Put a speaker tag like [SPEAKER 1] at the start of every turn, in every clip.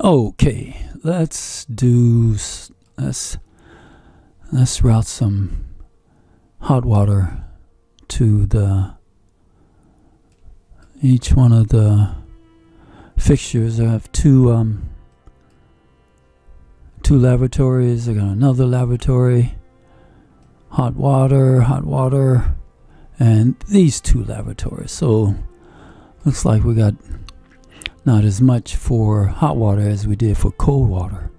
[SPEAKER 1] Okay, let's route some hot water to each one of the fixtures. I have two lavatories. I got another lavatory, hot water, and these two lavatories. So looks like we got not as much for hot water as we did for cold water,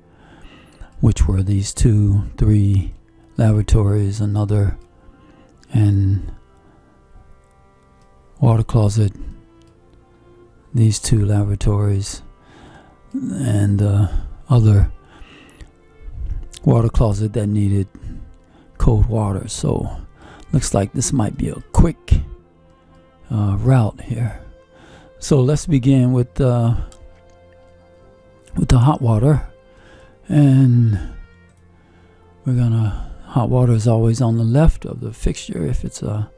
[SPEAKER 1] which were these 3 lavatories, another, and water closet, these 2 lavatories, and other water closet that needed cold water. So looks like this might be a quick route here. So let's begin with the hot water, and hot water is always on the left of the fixture if it's a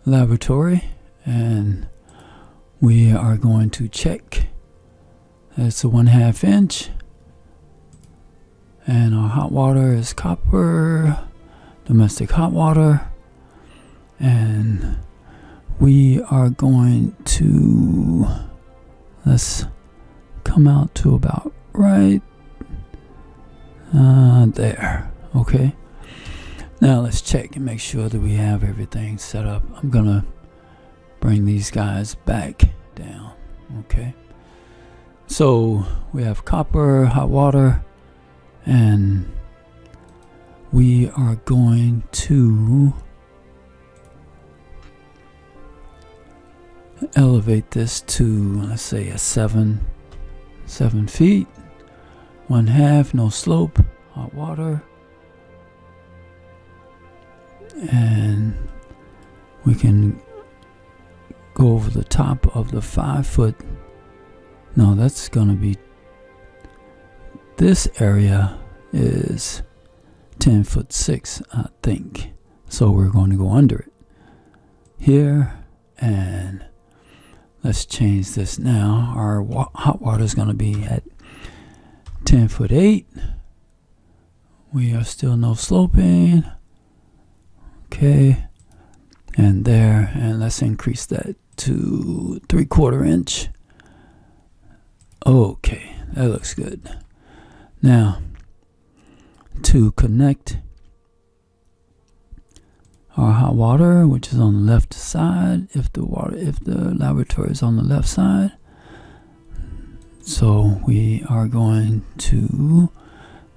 [SPEAKER 1] lavatory, and we are going to check. It's a 1/2 inch, and our hot water is copper, domestic hot water, and we are going to, let's come out to about right there. Okay, now let's check and make sure that we have everything set up. I'm gonna bring these guys back down. Okay, so we have copper, hot water, and we are going to elevate this to, let's say, a 7 feet, 1/2, no slope, hot water, and we can go over the top of the 5 foot. No, that's gonna be, this area is 10'6", I think, so we're going to go under it here, and let's change this now. Our hot water is going to be at 10'8". We are still no sloping. Okay, and there, and let's increase that to 3/4 inch. Okay, that looks good. Now, to connect our hot water, which is on the left side, if the lavatory is on the left side, so we are going to,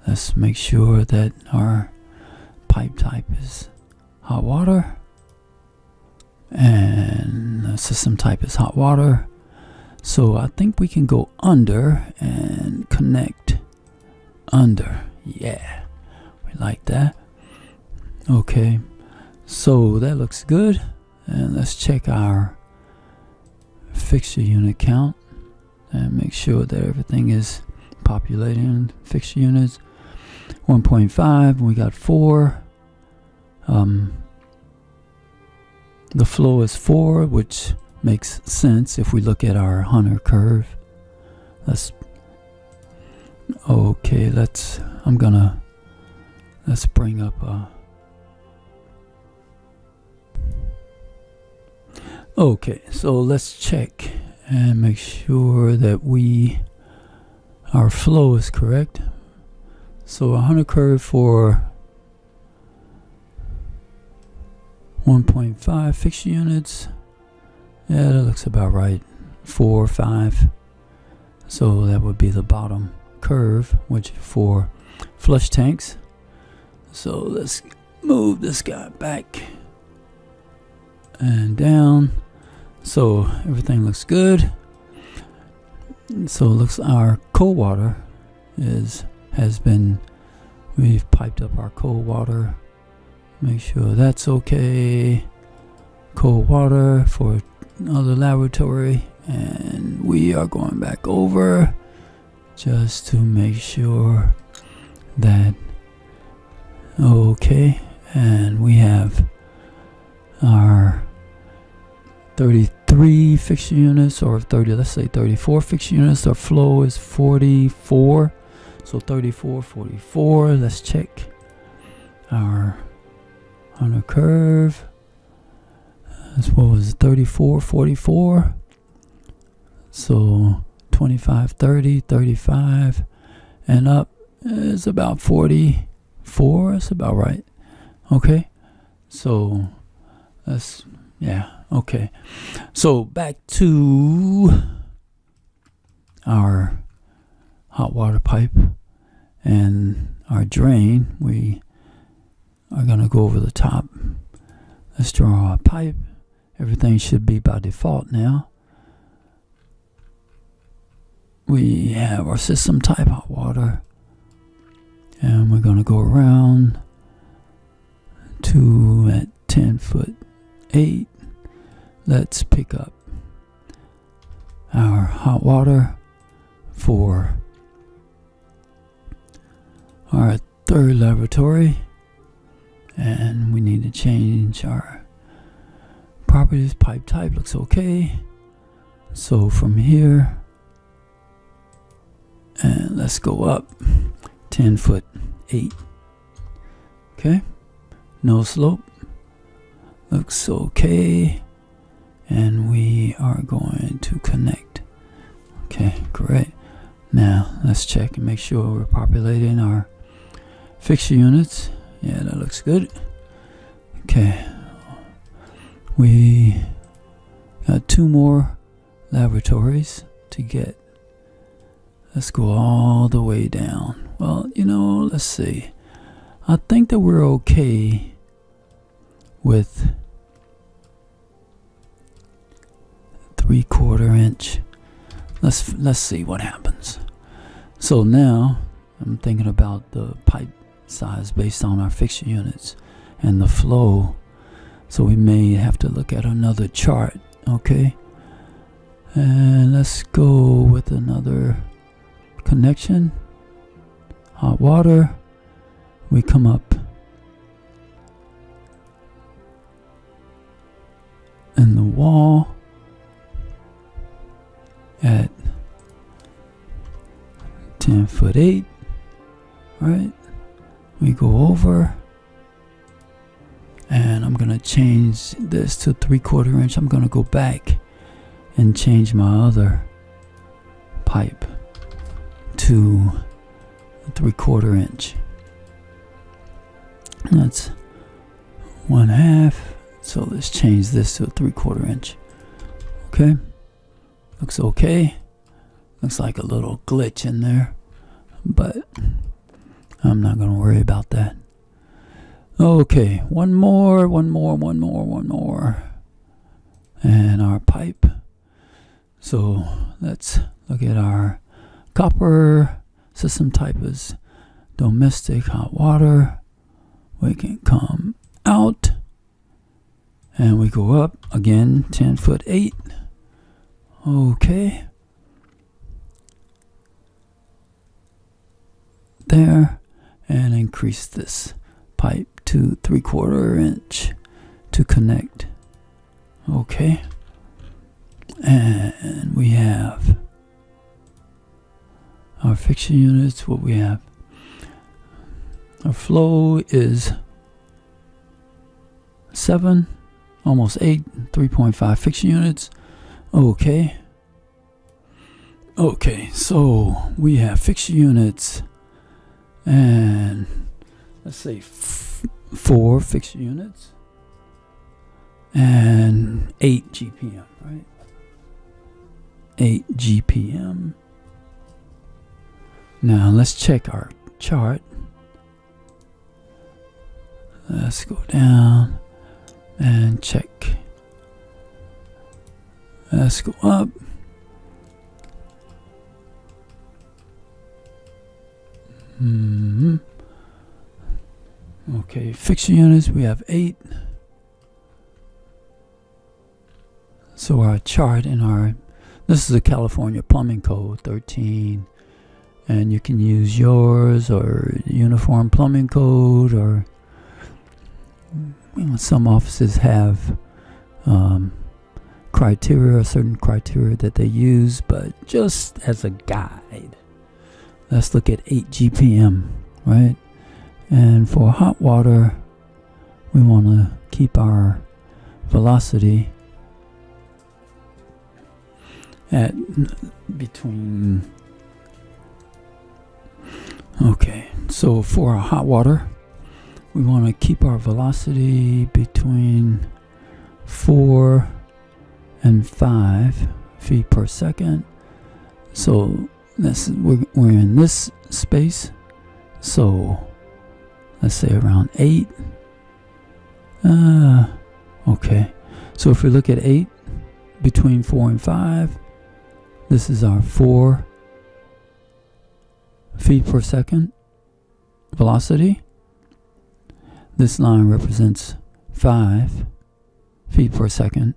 [SPEAKER 1] let's make sure that our pipe type is hot water and the system type is hot water. So I think we can go under and connect under. Yeah, we like that. Okay, so that looks good, and let's check our fixture unit count and make sure that everything is populating. Fixture units 1.5, we got 4. The flow is 4, which makes sense if we look at our Hunter curve. Let's bring up okay, so let's check and make sure that our flow is correct. So a Hunter curve for 1.5 fixture units, yeah, that looks about right. 4 or 5, so that would be the bottom curve, which for flush tanks. So let's move this guy back and down, so everything looks good. So it looks our cold water we've piped up our cold water. Make sure that's okay. Cold water for another lavatory, and we are going back over just to make sure that okay, and we have our 33 33 fixture units or 30, let's say 34 fixture units. Our flow is 44. So 34, 44. Let's check our on a curve. This was 34, 44. So 25, 30, 35, and up is about 44. That's about right. Okay. So that's, yeah, okay. So back to our hot water pipe and our drain. We are going to go over the top. Let's draw our pipe. Everything should be by default now. We have our system type hot water, and we're going to go around to at 10'8". Let's pick up our hot water for our third lavatory, and we need to change our properties. Pipe type looks okay. So from here, and let's go up 10'8". Okay, no slope, looks okay, and we are going to connect. Okay, great. Now let's check and make sure we're populating our fixture units. Yeah, that looks good. Okay, we got 2 more lavatories to get. Let's go all the way down. Well, let's see. I think that we're okay with 3/4 inch. Let's see what happens. So now I'm thinking about the pipe size based on our fixture units and the flow. So we may have to look at another chart. Okay. And let's go with another connection. Hot water. We come up in the wall at 10'8". Right. We go over, and I'm gonna change this to 3/4 inch. I'm gonna go back and change my other pipe to 3/4 inch. That's 1/2. So let's change this to 3/4 inch. Okay, looks okay. Looks like a little glitch in there, but I'm not gonna worry about that. Okay, one more, and our pipe. So let's look at our copper. System type is domestic hot water. We can come out, and we go up again 10'8". Okay, there, and increase this pipe to 3/4 inch to connect. Okay, and we have our fixture units. What we have, our flow is 7, almost 8, 3.5 fixture units. Okay, so we have fixture units, and let's say 4 fixture units and 8 GPM, right? 8 GPM. Now let's check our chart. Let's go down and check. Let's go up. Okay, fixture units, we have 8. So our chart in this is a California plumbing code 13, and you can use yours or uniform plumbing code, or some offices have criteria, a certain criteria that they use, but just as a guide, let's look at 8 GPM, right? And for hot water, we want to keep our velocity at between, okay, so for our hot water, we want to keep our velocity between 4 and 5 feet per second. So we're in this space, so let's say around 8. Okay, so if we look at 8, between 4 and 5, this is our 4 feet per second velocity. This line represents 5 feet per second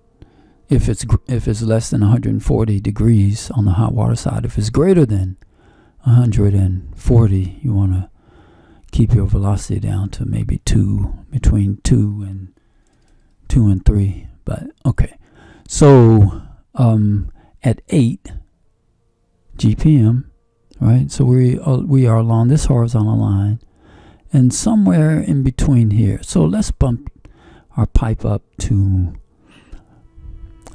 [SPEAKER 1] if it's less than 140 degrees on the hot water side. If it's greater than 140, you want to keep your velocity down to maybe between 2 and 3. But okay, so at 8 GPM, right? So we are along this horizontal line, and somewhere in between here. So let's bump our pipe up to,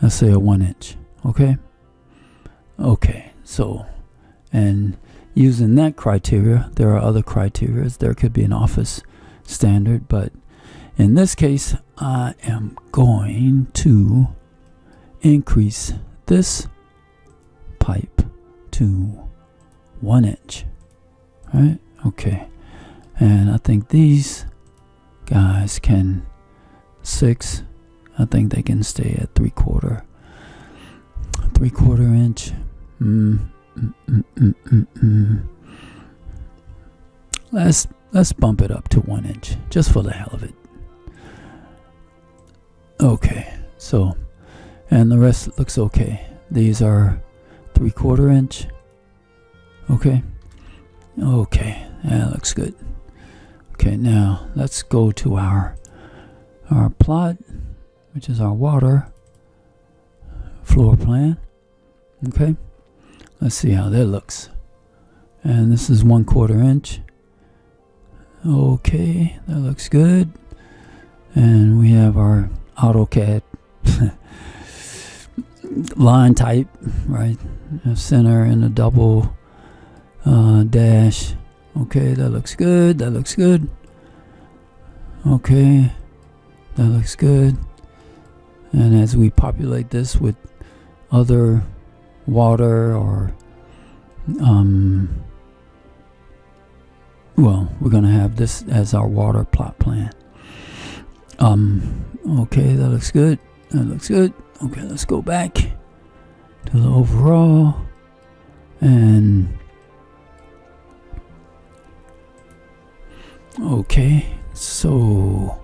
[SPEAKER 1] let's say, a 1 inch. Okay. Okay. So, and using that criteria, there are other criteria. There could be an office standard, but in this case, I am going to increase this pipe to 1 inch. Right? Okay. And I think these guys can 6. I think they can stay at 3/4 inch. Let's bump it up to 1 inch just for the hell of it. Okay, so, and the rest looks okay. These are 3/4 inch. Okay. Okay, that looks good. Okay, now let's go to our plot, which is our water floor plan. Okay, let's see how that looks. And this is 1/4 inch. Okay, that looks good. And we have our AutoCAD line type, right? A center and a double dash. Okay, that looks good. That looks good. Okay, that looks good. And as we populate this with other water or well, we're going to have this as our water plot plan. Okay, that looks good. That looks good. Okay, let's go back to the overall. And okay, so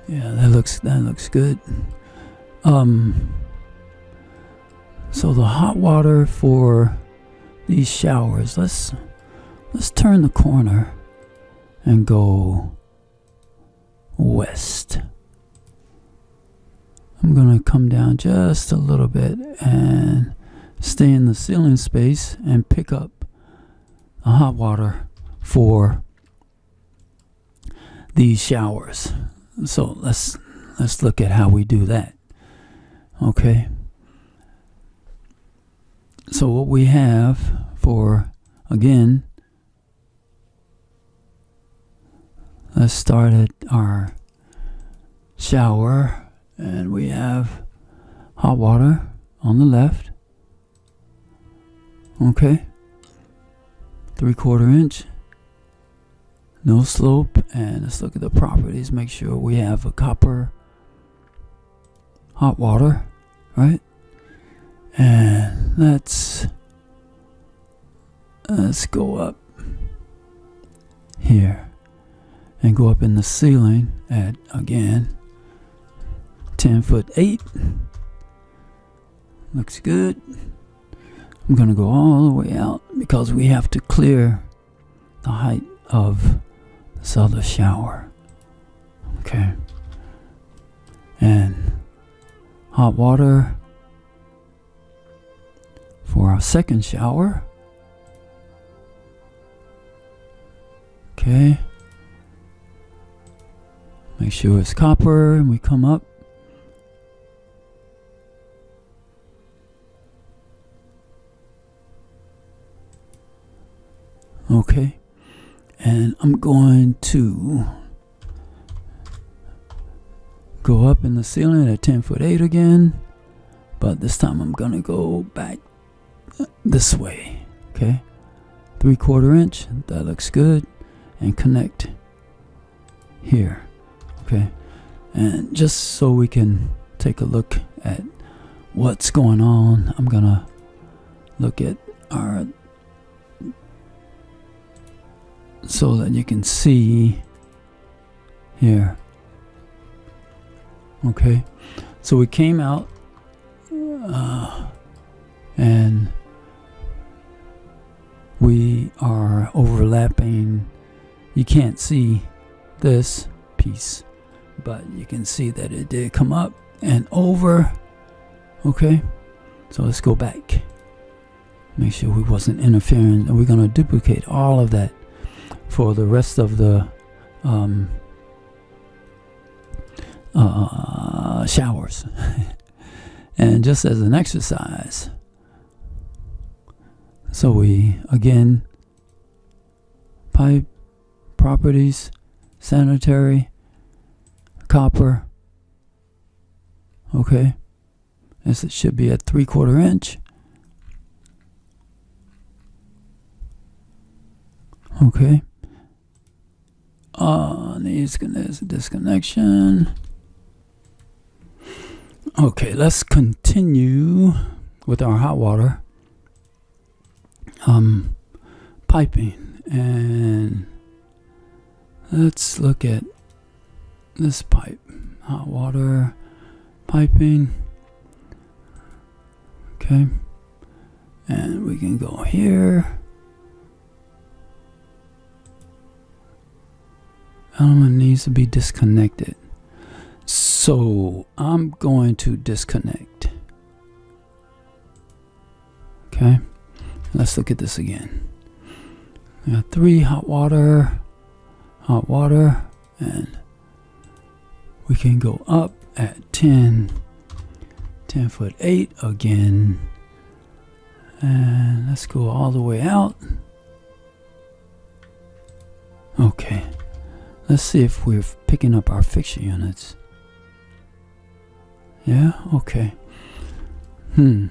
[SPEAKER 1] yeah, that looks good. So the hot water for these showers, let's turn the corner and go west. I'm gonna come down just a little bit and stay in the ceiling space and pick up the hot water for these showers. So let's look at how we do that. Okay. So what we have for, again, let's start at our shower, and we have hot water on the left. Okay. 3/4 inch. No slope. And let's look at the properties. Make sure we have a copper hot water, right? And let's go up here and go up in the ceiling at, again, 10'8". Looks good. I'm gonna go all the way out because we have to clear the height of this other shower. Okay. And hot water for our second shower. Okay. Make sure it's copper, and we come up. Okay. And I'm going to go up in the ceiling at 10'8" again, but this time I'm gonna go back this way. Okay, 3/4 inch, that looks good, and connect here. Okay, and just so we can take a look at what's going on, I'm gonna look at our, so that you can see here. Okay, so we came out and we are overlapping. You can't see this piece, but you can see that it did come up and over. Okay, so let's go back, make sure we wasn't interfering, and we're going to duplicate all of that for the rest of the showers. And just as an exercise, so we again, pipe, properties, sanitary, copper. Okay, as it should be at 3/4 inch. Okay, needs disconnection. Okay, let's continue with our hot water piping, and let's look at this pipe, hot water piping. Okay, and we can go here. Element needs to be disconnected, so I'm going to disconnect. Okay, let's look at this again. We got 3 hot water, and we can go up at 10'8" again, and let's go all the way out. Okay, let's see if we're picking up our fixture units. Yeah, okay. I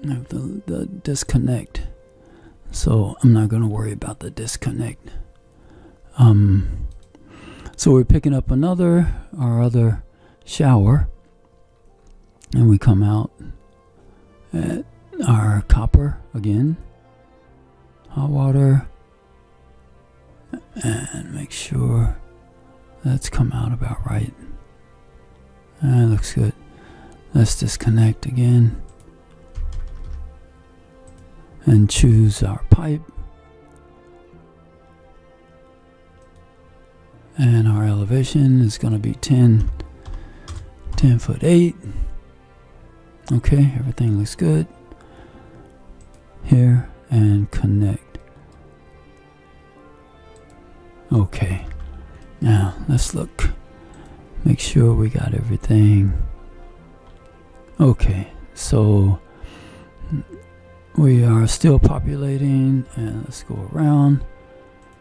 [SPEAKER 1] have the disconnect, so I'm not going to worry about the disconnect. So we're picking up our other shower, and we come out at our copper again, hot water, and make sure that's come out about right. That looks good. Let's disconnect again and choose our pipe, and our elevation is going to be 10'8". Okay, everything looks good here, and connect. Okay, now let's look, make sure we got everything. Okay, so we are still populating, and let's go around.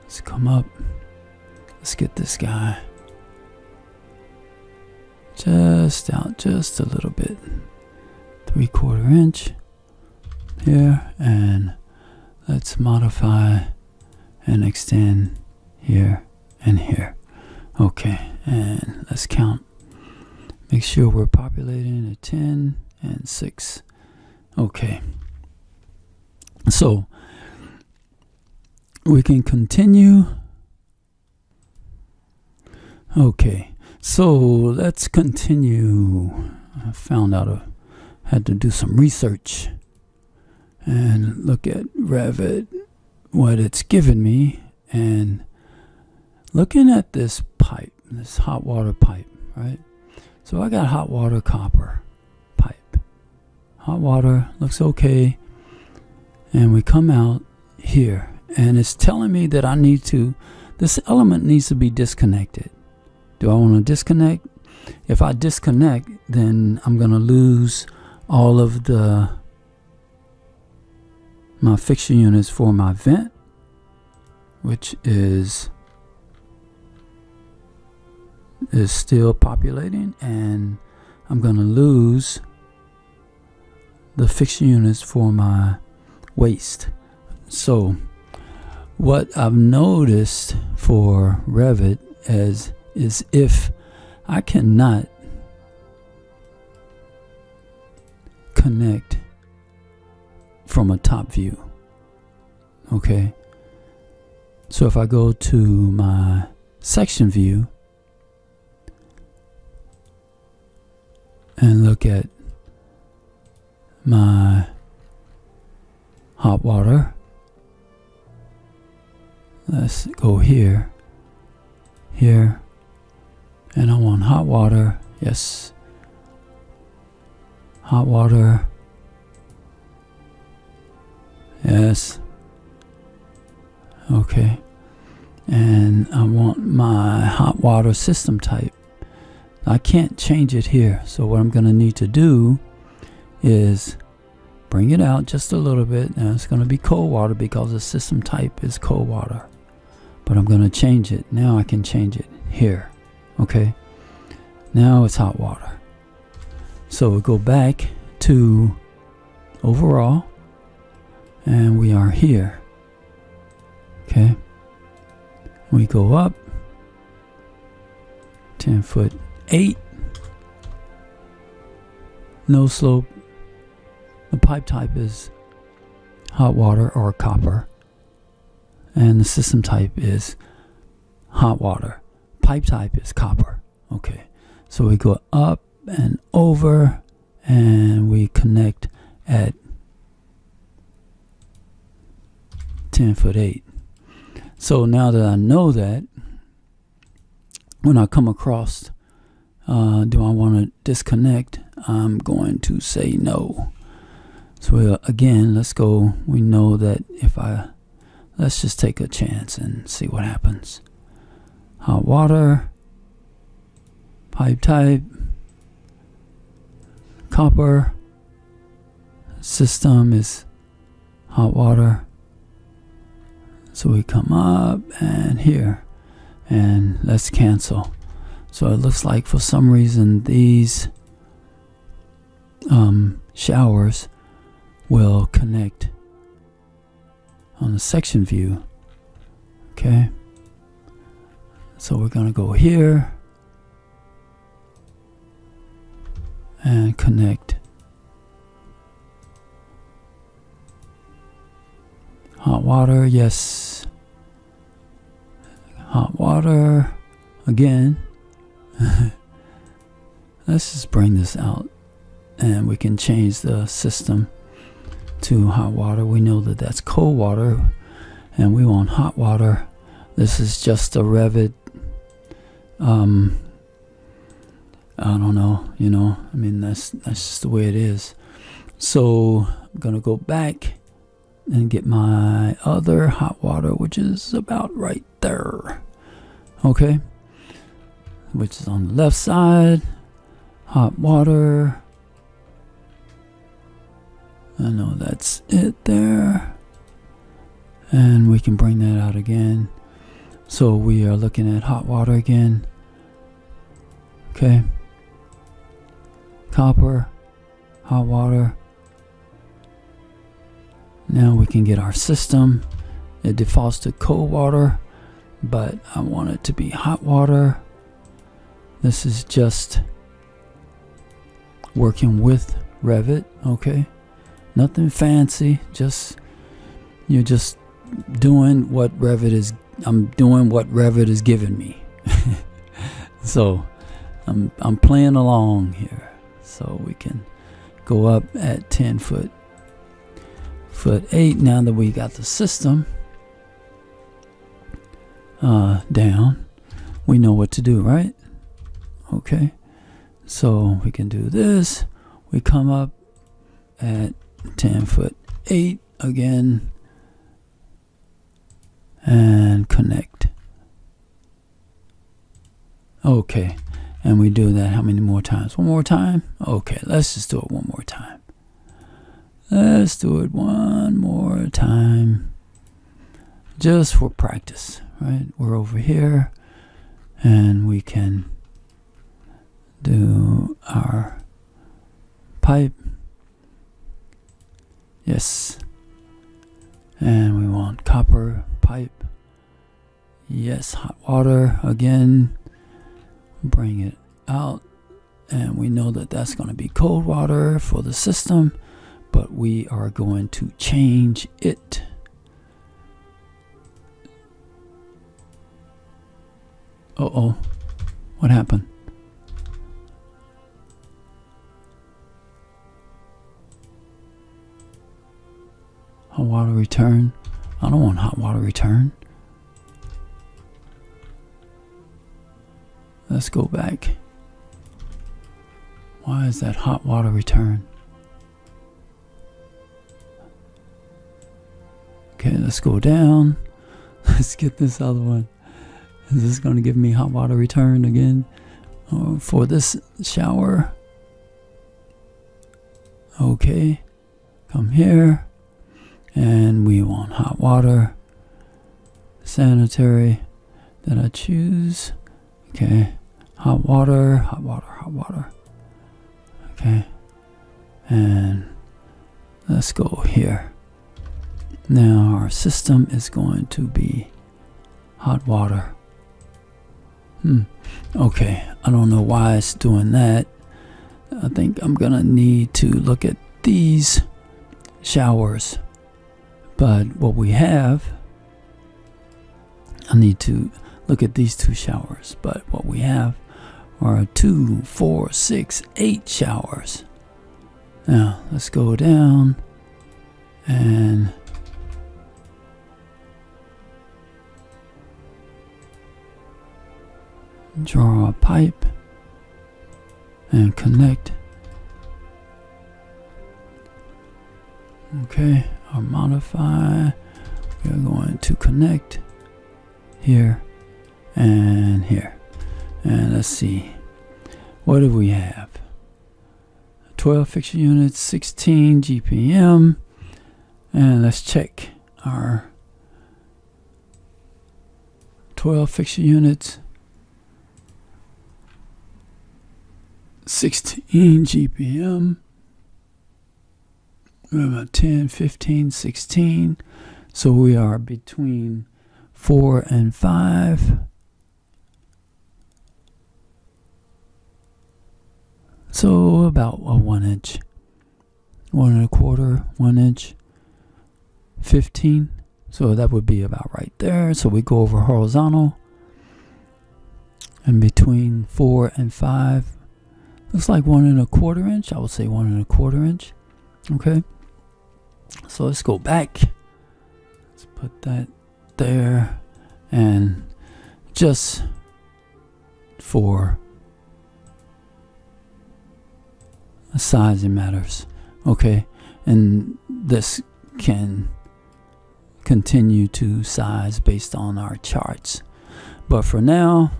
[SPEAKER 1] Let's come up. Let's get this guy just out just a little bit. 3/4 inch here, and let's modify and extend here and here. Okay, and let's count. Make sure we're populating at 10 and 6. Okay, so we can continue. Okay, so let's continue. I found out I had to do some research and look at Revit, what it's given me, and looking at this pipe, this hot water pipe, right? So I got hot water copper pipe. hot water looks okay, and we come out here, and it's telling me that this element needs to be disconnected. Do I want to disconnect? If I disconnect, then I'm going to lose all of my fixture units for my vent, which is still populating, and I'm going to lose the fixture units for my waste. So what I've noticed for Revit is if I cannot connect from a top view, okay, so if I go to my section view and look at my hot water, let's go here, and I want hot water. Yes, hot water. Yes. Okay. And I want my hot water system type. I can't change it here, so what I'm going to need to do is bring it out just a little bit. Now it's going to be cold water because the system type is cold water, but I'm going to change it. Now I can change it here. Okay, now it's hot water. So we go back to overall, and we are here. Okay, we go up 10'8", no slope. The pipe type is hot water or copper, and the system type is hot water. Pipe type is copper. Okay, so we go up and over, and we connect at 10'8". So now that I know that, when I come across, do I want to disconnect? I'm going to say no. So again, let's go. We know that let's just take a chance and see what happens. Hot water, pipe type, copper, system is hot water. So we come up and here, and let's cancel. So it looks like for some reason these showers will connect on the section view. Okay, so we're going to go here and connect hot water. Yes, hot water again. Let's just bring this out, and we can change the system to hot water. We know that that's cold water, and we want hot water. This is just a Revit. I don't know, I mean, that's just the way it is. So I'm gonna go back and get my other hot water, which is about right there. Okay, which is on the left side. Hot water. I know that's it there, and we can bring that out again. So we are looking at hot water again. Okay, copper, hot water. Now we can get our system. It defaults to cold water, but I want it to be hot water. This is just working with Revit. Okay, nothing fancy, you're just doing what Revit is. I'm doing what Revit is giving me. So I'm playing along here. So we can go up at 10'8". Now that we got the system down, we know what to do, right? Okay, so we can do this. We come up at 10'8" again and connect. Okay, and we do that how many more times? One more time? Okay, let's just do it one more time. Let's do it one more time, just for practice, right? We're over here, and we can do our pipe. Yes. And we want copper pipe. Yes, hot water again. Bring it out. And we know that that's going to be cold water for the system, but we are going to change it. Uh-oh. What happened? Hot water return. I don't want hot water return. Let's go back. Why is that hot water return? Okay, let's go down. Let's get this other one. Is this going to give me hot water return again for this shower? Okay, come here. And we want hot water, sanitary. Did I choose? Okay, hot water, hot water, hot water. Okay, and let's go here. Now our system is going to be hot water. Okay, I don't know why it's doing that. I think I'm gonna need to look at these showers. But what we have, I need to look at these two showers. But what we have are 2, 4, 6, 8 showers. Now let's go down and draw a pipe and connect. Okay, or modify. We are going to connect here and here. And let's see, what do we have? 12 fixture units, 16 GPM. And let's check our 12 fixture units, 16 GPM. We're about 10, 15, 16. So we are between 4 and 5. So about a 1 inch, 1 1/4, 1 inch, 15. So that would be about right there. So we go over horizontal, and between 4 and 5, looks like 1 1/4 inch. I would say 1 1/4 inch. Okay. So let's go back. Let's put that there, and just for sizing matters. Okay, and this can continue to size based on our charts. But for now,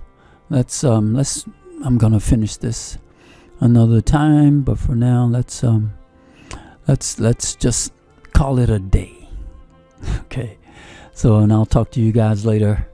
[SPEAKER 1] let's I'm gonna finish this another time. But for now, let's just call it a day. Okay, so, and I'll talk to you guys later.